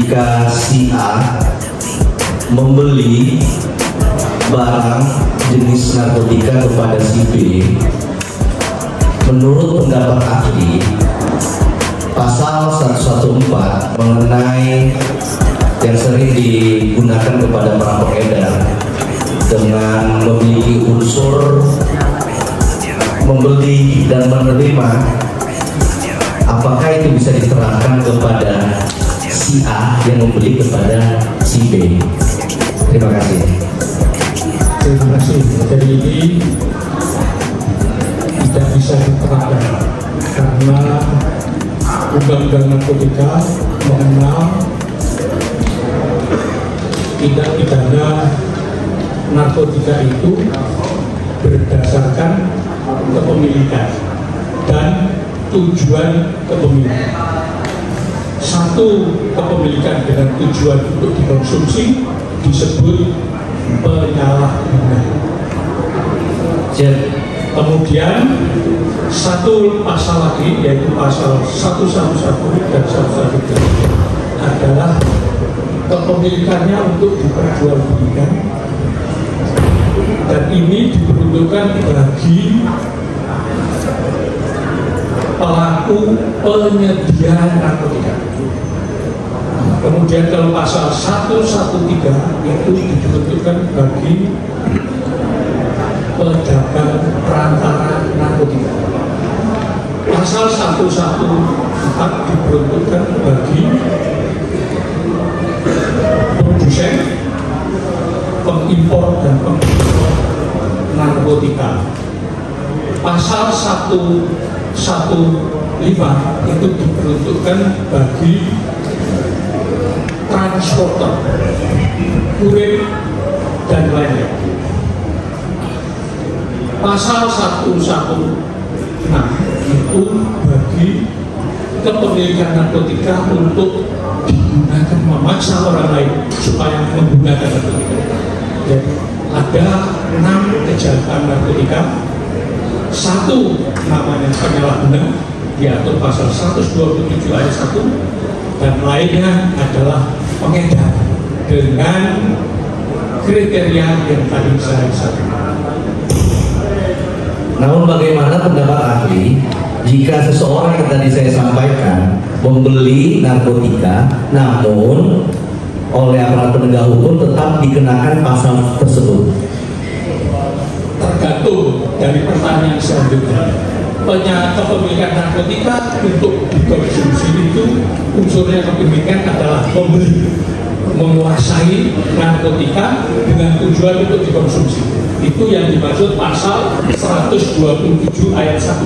jika si A membeli barang jenis narkotika kepada si B, menurut pendapat ahli, pasal 114 mengenai yang sering digunakan kepada para pengedar dengan memiliki unsur membeli dan menerima, apakah itu bisa diterapkan kepada si A yang membeli kepada si B? Terima kasih. Terima kasih. Jadi ini tidak bisa diterapkan karena Undang-Undang Narkotika mengenal tindak pidana narkotika itu berdasarkan kepemilikan dan tujuan kepemilikan. Satu, kepemilikan dengan tujuan untuk dikonsumsi disebut penyalahgunaan. Kemudian satu pasal lagi, yaitu pasal 111 dan 113 adalah kepemilikannya untuk diperjualbelikan, dan ini diperuntukkan bagi pelaku penyedia narkotika. Kemudian kalau pasal 113 itu diperuntukkan bagi pedagang perantara narkotika. Pasal 114 diperuntukkan bagi produsen, pengimpor dan pengekspor narkotika. Pasal 115 itu diperuntukkan bagi transporter, kurir dan lainnya. Pasal 116 itu bagi kepemilikan narkotika untuk digunakan memaksa orang lain supaya menggunakan narkotika. Jadi ada 6 kejahatan narkotika. Satu namanya penyalahgunaan, diatur pasal 127 ayat 1, dan lainnya adalah pengedar dengan kriteria yang tadi saya sampaikan. Namun bagaimana pendapat ahli jika seseorang yang tadi saya sampaikan membeli narkotika, namun oleh aparat penegak hukum tetap dikenakan pasal tersebut? Tergantung dari pertanyaan selanjutnya. Kepemilikan narkotika untuk dikonsumsi itu unsurnya kepemilikan adalah membeli, menguasai narkotika dengan tujuan untuk dikonsumsi. Itu yang dimaksud pasal 127 ayat 1.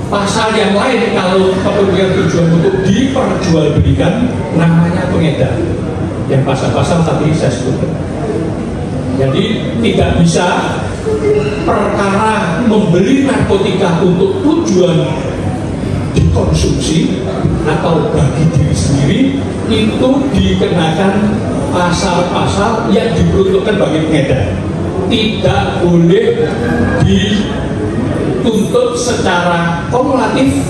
Pasal yang lain kalau kepemilikan tujuan untuk diperjualbelikan namanya pengedar, yang pasal-pasal tadi saya sebutkan. Jadi tidak bisa perkara membeli narkotika untuk tujuan dikonsumsi atau bagi diri sendiri itu dikenakan pasal-pasal yang diperuntukkan bagi pengedar. Tidak boleh dituntut secara kumulatif,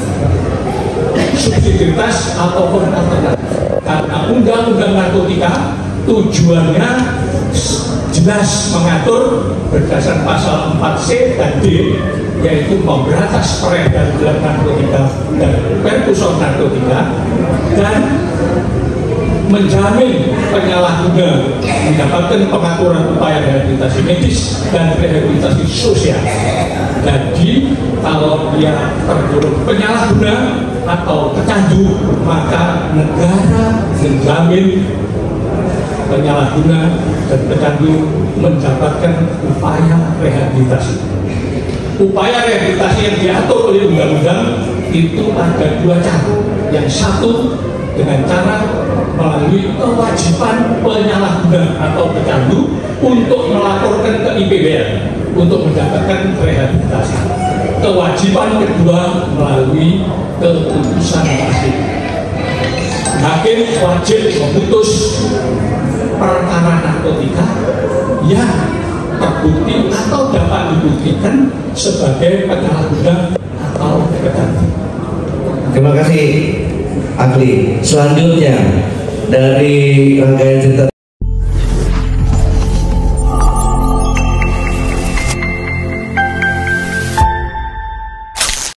subsidiaritas ataupun alternatif, karena undang-undang narkotika tujuannya jelas mengatur berdasar pasal 4C dan D, yaitu memberantas peredaran gelap narkotika dan perkursor narkotika, dan menjamin penyalahguna mendapatkan pengaturan upaya rehabilitasi medis dan rehabilitasi sosial. Jadi kalau dia tergolong penyalahguna atau pecandu, maka negara menjamin penyalahguna dan pecandu mendapatkan upaya rehabilitasi. Upaya rehabilitasi yang diatur oleh undang-undang itu ada 2 cara. Yang satu dengan cara melalui kewajiban penyalahguna atau pecandu untuk melaporkan ke IPBR untuk mendapatkan rehabilitasi. Kewajiban kedua melalui keputusan hakim. Hakim wajib memutus perkara narkotika yang terbukti atau dapat dibuktikan sebagai penyalahguna atau pecandu. Terima kasih ahli. Selanjutnya dari rangkaian cerita